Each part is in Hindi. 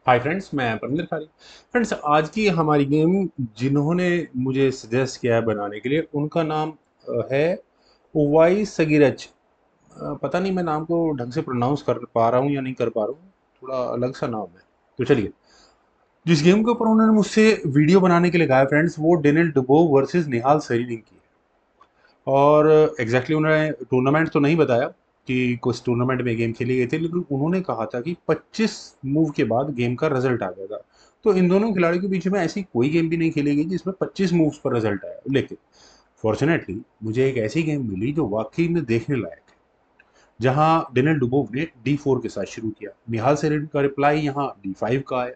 हाय फ्रेंड्स, मैं परमिंदर खारी। फ्रेंड्स, आज की हमारी गेम जिन्होंने मुझे सजेस्ट किया है बनाने के लिए उनका नाम है वाई सगिरच। पता नहीं मैं नाम को ढंग से प्रोनाउंस कर पा रहा हूँ या नहीं कर पा रहा हूँ। थोड़ा अलग सा नाम है। तो चलिए, जिस गेम के ऊपर उन्होंने मुझसे वीडियो बनाने के लिए कहा है फ्रेंड्स, वो डेनिल डुबोव वर्सेस निहाल सरीन की है। और एग्जैक्टली उन्होंने टूर्नामेंट तो नहीं बताया कि कुछ टूर्नामेंट में गेम खेली गई थी, लेकिन उन्होंने कहा था कि 25 मूव के बाद गेम का रिजल्ट आ गया था। तो इन दोनों खिलाड़ियों के बीच में ऐसी कोई गेम भी नहीं खेली गई जिसमें 25 मूव्स पर रिजल्ट आया, लेकिन फॉर्चुनेटली मुझे एक ऐसी गेम मिली जो वाकई में देखने लायक है, जहां डेनिल डुबोव ने D4 के साथ शुरू किया। निहाल सेरेन का रिप्लाई यहाँ D5 का आया।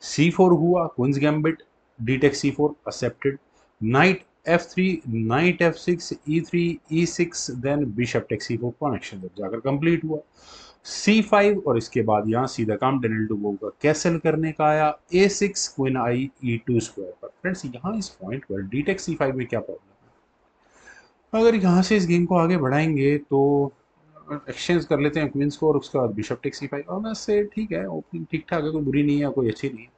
C4 हुआ, queen's gambit, d take C4 accepted, knight F3, knight F6, E3, E6, then bishop take C4 connection जब जाकर कंप्लीट हुआ। C5 और इसके बाद यहाँ सीधा काम डेनिल डुबोव का कैसल करने का आया। A6, क्वीन आई E2 स्क्वायर पर। फ्रेंड्स, यहाँ इस पॉइंट पर डी टेक C5 में क्या प्रॉब्लम है? अगर यहाँ से इस गेम को आगे बढ़ाएंगे तो एक्सचेंज कर लेते हैं क्वींस को, और उसके बाद बिशप टेक C5, और मैं से ठीक है, ओपनिंग ठीक ठाक है, कोई बुरी नहीं है, कोई अच्छी नहीं है।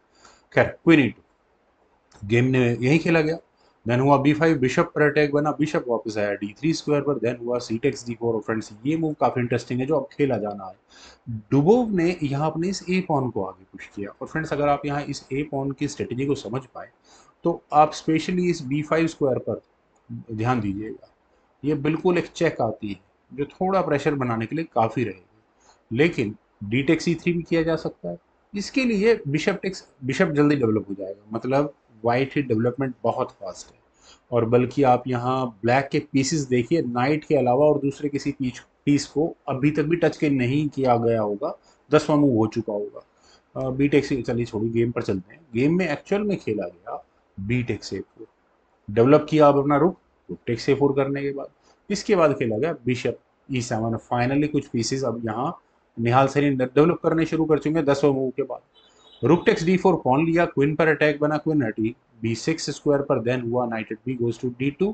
खैर, क्वीन E2 गेम ने यही खेला गया। देन हुआ B5, बिशप पर अटैक बना, बिशप वापस आया D3 स्क्वायर पर। देन हुआ C टेक्स D4। और फ्रेंड्स, ये मूव काफी इंटरेस्टिंग है जो अब खेला जाना है। डुबोव ने यहाँ अपने इस ए पॉन को आगे पुश किया, और फ्रेंड्स अगर आप यहाँ इस ए पॉन की स्ट्रेटेजी को समझ पाए तो आप स्पेशली इस B5 स्क्वायर पर ध्यान दीजिएगा। ये बिल्कुल एक चेक आती है जो थोड़ा प्रेशर बनाने के लिए काफ़ी रहेगी, लेकिन डी टेक C3 भी किया जा सकता है। इसके लिए बिशप जल्दी डेवलप हो जाएगा, मतलब वाइट की डेवलपमेंट बहुत फास्ट है। और बल्कि आप यहाँ ब्लैक के पीसेस देखिए, नाइट के अलावा और दूसरे किसी पीस को अभी तक भी टच के नहीं किया गया होगा। 10वां मूव हो चुका होगा। बी टेक से चलिए, छोड़ी, गेम पर चलते हैं। गेम में एक्चुअल में खेला गया बी टेक से डेवलप किया अब अपना रुक, टेक से 4 करने के बाद इसके बाद खेला गया बिशप E7। फाइनली कुछ पीसेस अब यहाँ निहाल सरीन डेवलप करने शुरू कर चुके हैं 10वें मूव के बाद। रुक टेक्स D4 पॉन लिया, क्वीन पर अटैक बना, क्वीन हटी B6 स्क्वायर पर। देन हुआ knight at b goes to D2,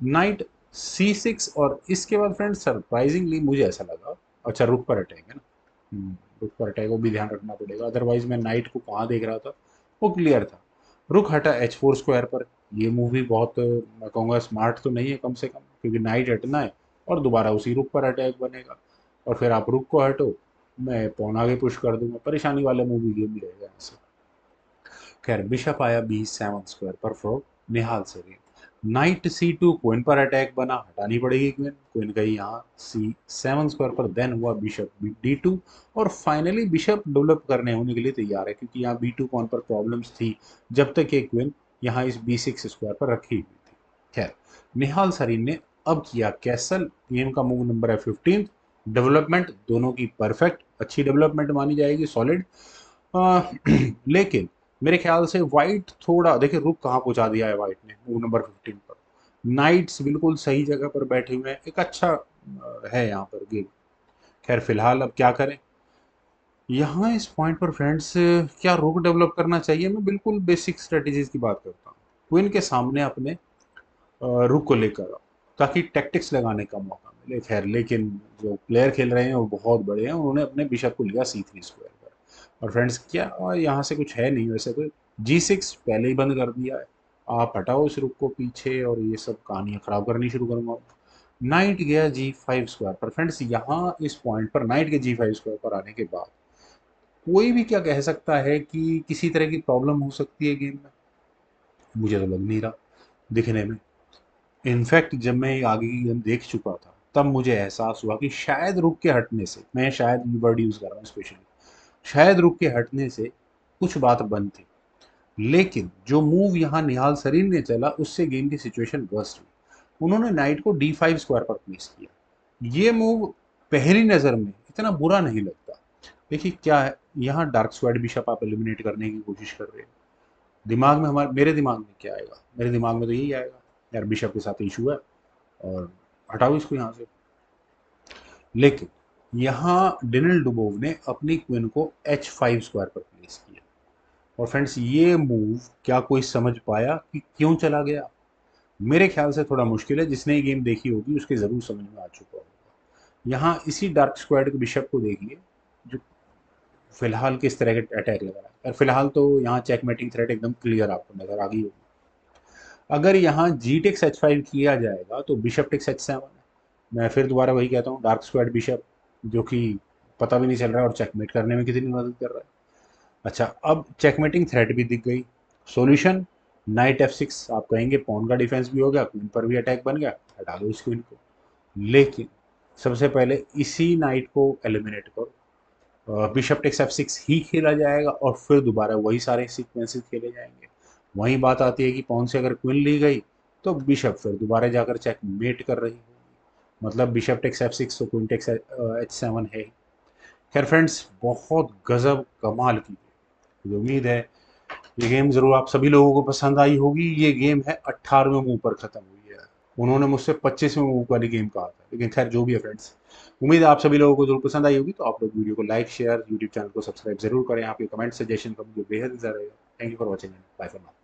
knight C6, और इसके बाद फ्रेंड्स सरप्राइजिंगली मुझे ऐसा लगा, अच्छा रुक पर अटैक है ना। रुक पर अटैक को भी ध्यान रखना पड़ेगा, अदरवाइज मैं नाइट को कहाँ देख रहा था वो क्लियर था। रुक हटा H4 स्क्वायर पर। ये मूव भी बहुत, मैं कहूँगा, स्मार्ट तो नहीं है कम से कम, क्योंकि नाइट हटना है और दोबारा उसी रुक पर अटैक बनेगा, और फिर आप रुक को हटो, मैं पौन आगे पुश कर दूंगा, परेशानी वाला मूव भी गेम ही रहेगा ऐसे। खैर, बिशप आया B7 स्क्वायर पर from Nihal Sarin. Knight C2, queen पर अटैक बना, हटानी पड़ेगी क्वीन, क्वीन गई यहाँ C7 स्क्वायर पर। देन हुआ बिशप D2, और फाइनली बिशप डेवलप करने होने के लिए तैयार है, क्योंकि यहाँ B2 पॉन पर प्रॉब्लम्स थी जब तक ये क्वीन यहाँ इस B6 स्क्वायर पर रखी हुई थी। खैर, निहाल सरीन ने अब किया कैसल। गेम का मूव नंबर है 15। डेवलपमेंट दोनों की परफेक्ट, अच्छी डेवलपमेंट मानी जाएगी, सॉलिड। लेकिन मेरे ख्याल से वाइट थोड़ा, देखिए रुक कहाँ पहुंचा दिया है वाइट ने मूव नंबर 15 पर। नाइट्स बिल्कुल सही जगह पर बैठे हुए हैं, एक अच्छा है यहाँ पर गेम। खैर, फिलहाल अब क्या करें यहाँ इस पॉइंट पर फ्रेंड्स? क्या रुक डेवलप करना चाहिए? मैं बिल्कुल बेसिक स्ट्रेटेजीज की बात करता हूँ। क्वीन के सामने अपने रुक को लेकर आओ, ताकि टैक्टिक्स लगाने का मौका मिले। खैर, लेकिन जो प्लेयर खेल रहे हैं वो बहुत बड़े हैं, उन्होंने अपने बिशप को लिया C3 स्क्वायर पर। और फ्रेंड्स, क्या यहाँ से कुछ है नहीं वैसे तो। G6 पहले ही बंद कर दिया है। आप हटाओ इस रुक को पीछे, और ये सब कहानियाँ खराब करनी शुरू करूंगा। नाइट गया G5 स्क्वायर पर। फ्रेंड्स, यहाँ इस पॉइंट पर नाइट के G5 स्क्वायर पर आने के बाद कोई भी क्या कह सकता है कि किसी तरह की प्रॉब्लम हो सकती है गेम में? मुझे तो लग नहीं रहा दिखने में। इनफैक्ट जब मैं आगे की गेम देख चुका था तब मुझे एहसास हुआ कि शायद रुक के हटने से, मैं शायद ये वर्ड यूज कर रहा हूँ स्पेशली, शायद रुक के हटने से कुछ बात बनती। लेकिन जो मूव यहाँ निहाल सरीन ने चला उससे गेम की सिचुएशन वर्स्ट हुई। उन्होंने नाइट को D5 स्क्वायर पर प्लेस किया। ये मूव पहली नज़र में इतना बुरा नहीं लगता। देखिए क्या है, यहाँ डार्क स्क्वाड बिशप आप एलिमिनेट करने की कोशिश कर रहे हैं। दिमाग में, हमारे मेरे दिमाग में क्या आएगा? मेरे दिमाग में तो यही आएगा, यार बिशप के साथ इशू है और हटाओ इसको यहाँ से। लेकिन यहाँ डेनिल डुबोव ने अपनी क्वीन को H5 स्क्वायर पर प्लेस किया। और फ्रेंड्स, ये मूव क्या कोई समझ पाया कि क्यों चला गया? मेरे ख्याल से थोड़ा मुश्किल है, जिसने ये गेम देखी होगी उसके ज़रूर समझ में आ चुका होगा। यहाँ इसी डार्क स्क्वाड के बिशप को देखिए, जो फिलहाल किस तरह के अटैक लग रहा है। और फिलहाल तो यहाँ चेकमेटिंग थ्रेट एकदम क्लियर आपको नजर आ गई होगी। अगर यहाँ जी टेक्स एच फाइव किया जाएगा तो बिशप टेक्स एच सेवन है। मैं फिर दोबारा वही कहता हूँ, डार्क स्क्वाड बिशप, जो कि पता भी नहीं चल रहा है और चेकमेट करने में कितनी मदद कर रहा है। अच्छा, अब चेकमेटिंग थ्रेट भी दिख गई। Solution, night F six. आप कहेंगे पॉन का डिफेंस भी हो गया, क्वीन पर भी अटैक बन गया, हटा दो इस क्वीन को। लेकिन सबसे पहले इसी नाइट को एलिमिनेट करो, बिशप टेक्स एफ सिक्स ही खेला जाएगा और फिर दोबारा वही सारे सीक्वेंसेस खेले जाएंगे। वही बात आती है कि पॉन से अगर क्वीन ली गई तो बिशप फिर दोबारा जाकर चेक मेट कर रही होगी। मतलब बिशप टेक्स एफ सिक्स तो क्वीन टेक्स एच सेवन है ही। खैर फ्रेंड्स, बहुत गजब कमाल की मुझे उम्मीद है ये गेम जरूर आप सभी लोगों को पसंद आई होगी। ये गेम है 18वें मूव पर खत्म हुई है। उन्होंने मुझसे 25वें मूव वाली गेम कहा था, लेकिन खैर जो भी है फ्रेंड्स, उम्मीद है आप सभी लोगों को जरूर पसंद आई होगी। तो आप लोग वीडियो को लाइक शेयर, यूट्यूब चैनल को सब्सक्राइब जरूर करें। आपके कमेंट सजेशन का मुझे बेहद इंतजार रहेगा। Thank you for watching, bye for now.